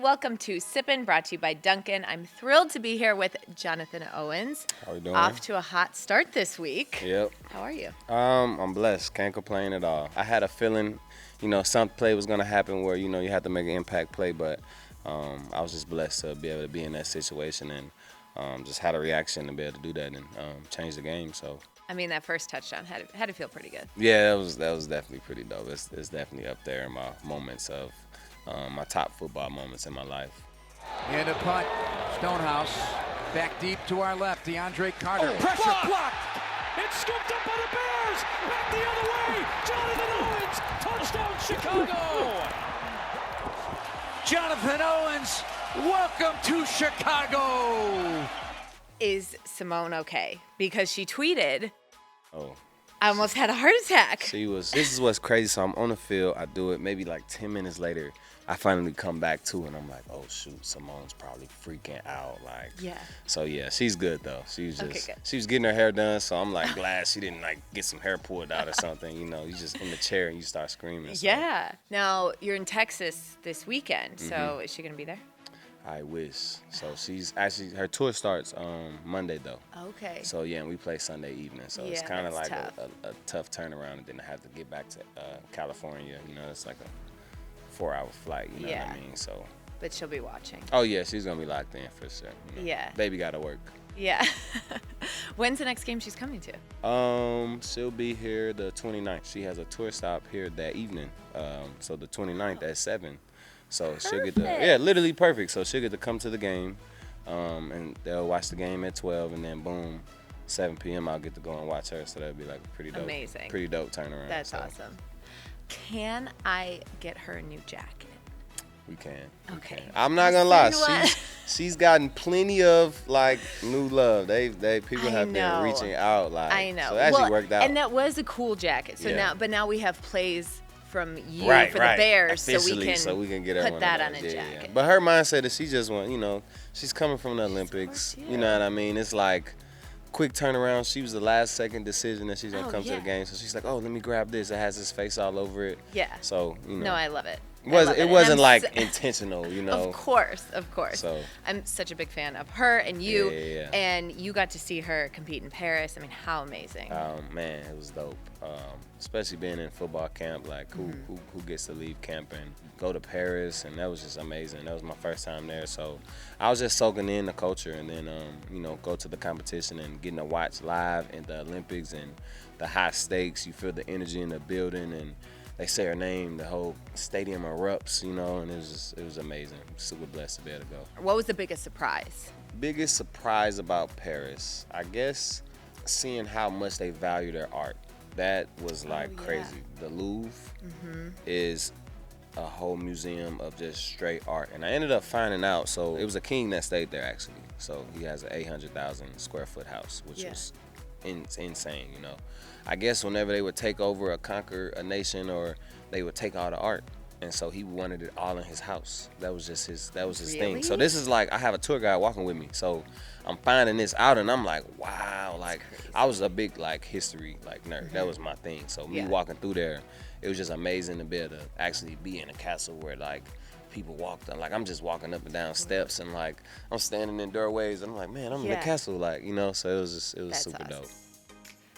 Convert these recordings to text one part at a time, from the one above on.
Welcome to Sippin, brought to you by Dunkin. I'm thrilled to be here with Jonathan Owens. How you doing? Off to a hot start this week. Yep. How are you? I'm blessed. Can't complain at all. I had a feeling, some play was gonna happen where, you had to make an impact play, but I was just blessed to be able to be in that situation and just had a reaction to be able to do that and change the game. So. I mean, that first touchdown had to feel pretty good. Yeah, that was definitely pretty dope. It's definitely up there in my moments of my top football moments in my life. And a punt, Stonehouse, back deep to our left, DeAndre Carter. Pressure blocked. It's scooped up by the Bears. Back the other way. Jonathan Owens. Touchdown, Chicago. Jonathan Owens, welcome to Chicago. Is Simone okay? Because she tweeted, Oh. I almost had a heart attack. This is what's crazy. So I'm on the field. I do it. Maybe like 10 minutes later, I finally come back to it, and I'm like, oh, shoot, Simone's probably freaking out. Yeah. So, yeah, she's good, though. She was good. She was getting her hair done, so I'm like glad she didn't, get some hair pulled out or something. You just in the chair and you start screaming. So. Yeah. Now, you're in Texas this weekend, so is she going to be there? I wish. So she's actually, her tour starts Monday, though. Okay. So, yeah, and we play Sunday evening. So it's Yeah, kind of that's like tough. a tough turnaround, and then I have to get back to California. It's like a 4-hour flight, you know what I mean? So. But she'll be watching. Oh, yeah, she's going to be locked in for sure. Yeah. Baby got to work. Yeah. When's the next game she's coming to? She'll be here the 29th. She has a tour stop here that evening. So the 29th at 7. So she'll get literally perfect. So she'll get to come to the game, and they'll watch the game at 12, and then boom, 7 p.m. I'll get to go and watch her. So that'll be like a pretty dope turnaround. That's awesome. Can I get her a new jacket? We can. Okay. I'm not gonna lie. She's gotten plenty of new love. People have been reaching out. I know. So it actually worked out. And that was a cool jacket. So now we have plays from you for the Bears, officially, so we can get her put one that of on those. a jacket. But her mindset is she just want, she's coming from the Olympics. You know what I mean? It's like quick turnaround. She was the last second decision that she's gonna come to the game. So she's like, oh, let me grab this. It has his face all over it. Yeah. So No, I love it. It wasn't intentional, Of course. So I'm such a big fan of her and you. Yeah. And you got to see her compete in Paris. I mean, how amazing. Man, it was dope. Especially being in football camp, who gets to leave camp and go to Paris, and that was just amazing. That was my first time there, so I was just soaking in the culture, and then go to the competition and getting to watch live in the Olympics and the high stakes. You feel the energy in the building, and they say her name, the whole stadium erupts, and it was amazing. Super blessed to be able to go. What was the biggest surprise? Biggest surprise about Paris, I guess, seeing how much they value their art. That was crazy. The Louvre is a whole museum of just straight art. And I ended up finding out, so it was a king that stayed there actually. So he has an 800,000 square foot house, which was insane, I guess whenever they would take over or conquer a nation, or they would take all the art. And so he wanted it all in his house. That was just his thing. So this is I have a tour guide walking with me. So I'm finding this out, and I'm like, wow. I was a big history nerd. That was my thing. So me walking through there, it was just amazing to be able to actually be in a castle where people walked on. I'm just walking up and down steps, and I'm standing in doorways, and I'm like, man, I'm in the castle. So it was That's super awesome. dope.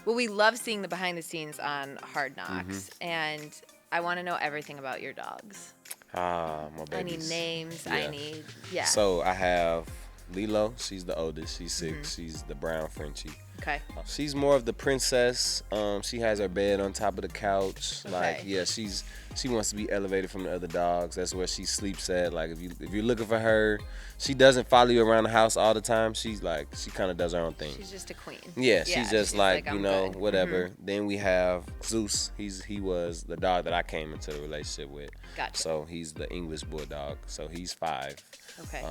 Well, we love seeing the behind the scenes on Hard Knocks, and I want to know everything about your dogs. My babies. I need names. Yeah. I need, So I have Lilo. She's the oldest. She's 6. She's the brown Frenchie. Okay. She's more of the princess. She has her bed on top of the couch. Okay. She wants to be elevated from the other dogs. That's where she sleeps at. If you're looking for her, she doesn't follow you around the house all the time. She kind of does her own thing. She's just a queen. Yeah, she's just I'm good. whatever. Then we have Zeus. He was the dog that I came into the relationship with. Gotcha. So he's the English bulldog. So he's 5. Okay.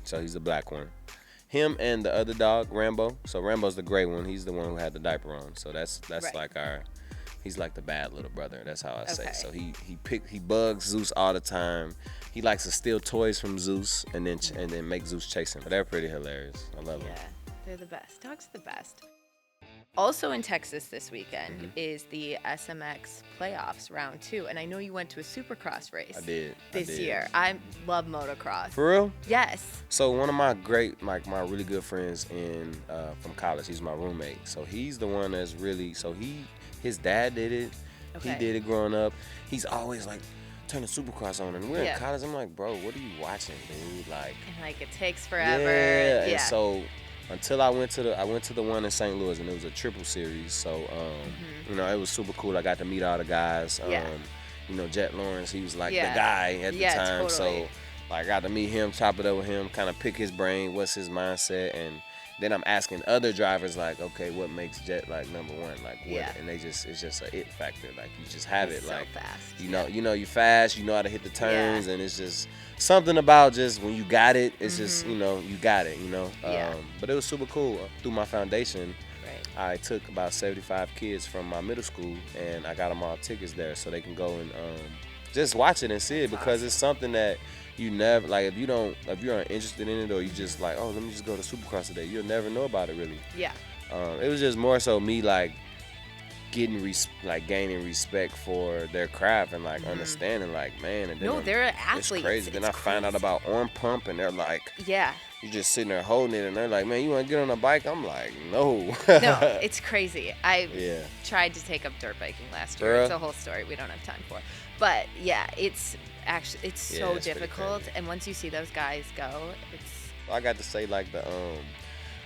So he's the black one. Him and the other dog, Rambo. So Rambo's the gray one. He's the one who had the diaper on. So that's Right. he's like the bad little brother. That's how I say. Okay. So he bugs Zeus all the time. He likes to steal toys from Zeus and then make Zeus chase him. But they're pretty hilarious. I love them. Yeah, they're the best. Dogs are the best. Also in Texas this weekend is the SMX playoffs round 2. And I know you went to a Supercross race. I did. This year. I love motocross. For real? Yes. So one of my my really good friends from college, he's my roommate. So he's the one that's really, his dad did it. Okay. He did it growing up. He's always like, turn the Supercross on. And we're Yeah. in college. I'm like, bro, what are you watching, dude? Like, And like it takes forever. yeah. Yeah. And so until I went to the one in St. Louis, and it was a triple series. So you know, it was super cool. I got to meet all the guys. Yeah. You know, Jet Lawrence, he was like Yeah. the guy at the time. Totally. So like, I got to meet him, chop it up with him, kind of pick his brain, what's his mindset, and then I'm asking other drivers like, okay, what makes Jet like number one? Like what? Yeah. And it's just a it factor. Like you just have He's it. so like fast. you know you fast, you know how to hit the turns, and it's just something about just when you got it, it's just, you know, you got it, you know. Yeah. But it was super cool. Through my foundation, Right. I took about 75 kids from my middle school, and I got them all tickets there so they can go and just watch it and see it, because it's something that you never, like, if you aren't interested in it, or you just like, oh, let me just go to Supercross today, you'll never know about it really. Yeah. It was just more so me like gaining respect for their craft, and like understanding, like, man, and then No, they're athletes. It's crazy. Then I find out about arm pump, and they're like, Yeah. you're just sitting there holding it, and they're like, man, you want to get on a bike? I'm like, no. No, it's crazy. I Yeah. tried to take up dirt biking last For year. real? It's a whole story we don't have time for. But yeah, it's actually Yeah, so it's pretty difficult. crazy. And once you see those guys go, it's I got to say like the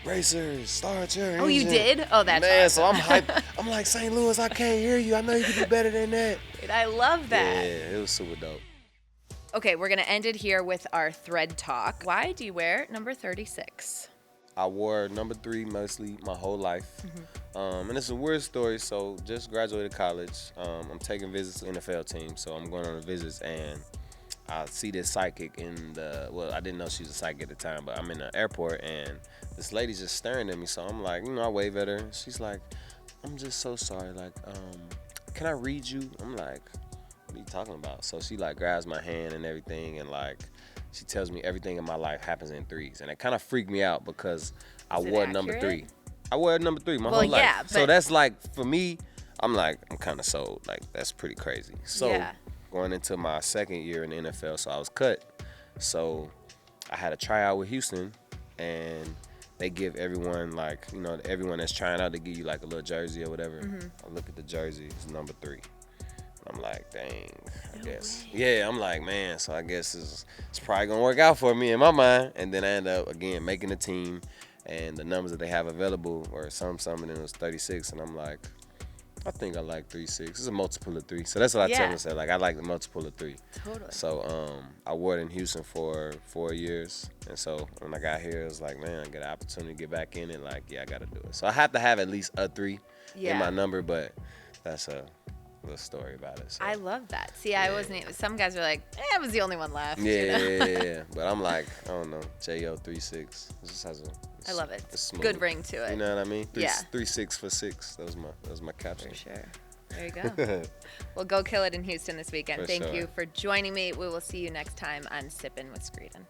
racers, start your Oh, you engine. did? Oh, that's man. awesome. So I'm hyped. I'm like, St. Louis, I can't hear you. I know you can do better than that. Dude, I love that. Yeah, it was super dope. Okay, we're going to end it here with our thread talk. Why do you wear number 36? I wore number 3 mostly my whole life. And it's a weird story. So just graduated college. I'm taking visits to NFL teams. So I'm going on the visits, and I see this psychic I didn't know she was a psychic at the time, but I'm in the airport, and this lady's just staring at me. So I'm like, I wave at her. She's like, I'm just so sorry. Like, can I read you? I'm like, what are you talking about? So she like grabs my hand and everything, and like, she tells me everything in my life happens in 3s. And it kind of freaked me out, because I Is it wore number accurate? 3. I wore number 3 my whole life. Yeah, So but that's like, for me, I'm kind of sold. Like, that's pretty crazy. So Yeah. going into my second year in the NFL, so I was cut. So I had a tryout with Houston, and they give everyone, like, everyone that's trying out, they give you like a little jersey or whatever. I look at the jersey, it's number 3. I'm like, dang, I guess. Yeah, I'm like, man, so I guess it's probably going to work out for me in my mind. And then I end up, again, making the team, and the numbers that they have available were something, and it was 36. And I'm like, I think I like 36. It's a multiple of 3. So that's what I tell myself. Like, I like the multiple of 3. Totally. So I wore it in Houston for 4 years. And so when I got here, it was like, man, I get an opportunity to get back in it. Like, yeah, I got to do it. So I have to have at least a 3 in my number, but that's a little story about it. So. I love that. See, I wasn't even, some guys are like, I was the only one left. Yeah, you know? yeah. But I'm like, I don't know, JO36. It just has I love it. It's smooth. Good ring to it. You know what I mean? 3-6 for 6. That was my caption. For sure. There you go. Well, go kill it in Houston this weekend. For Thank sure. you for joining me. We will see you next time on Sippin' with Screeden.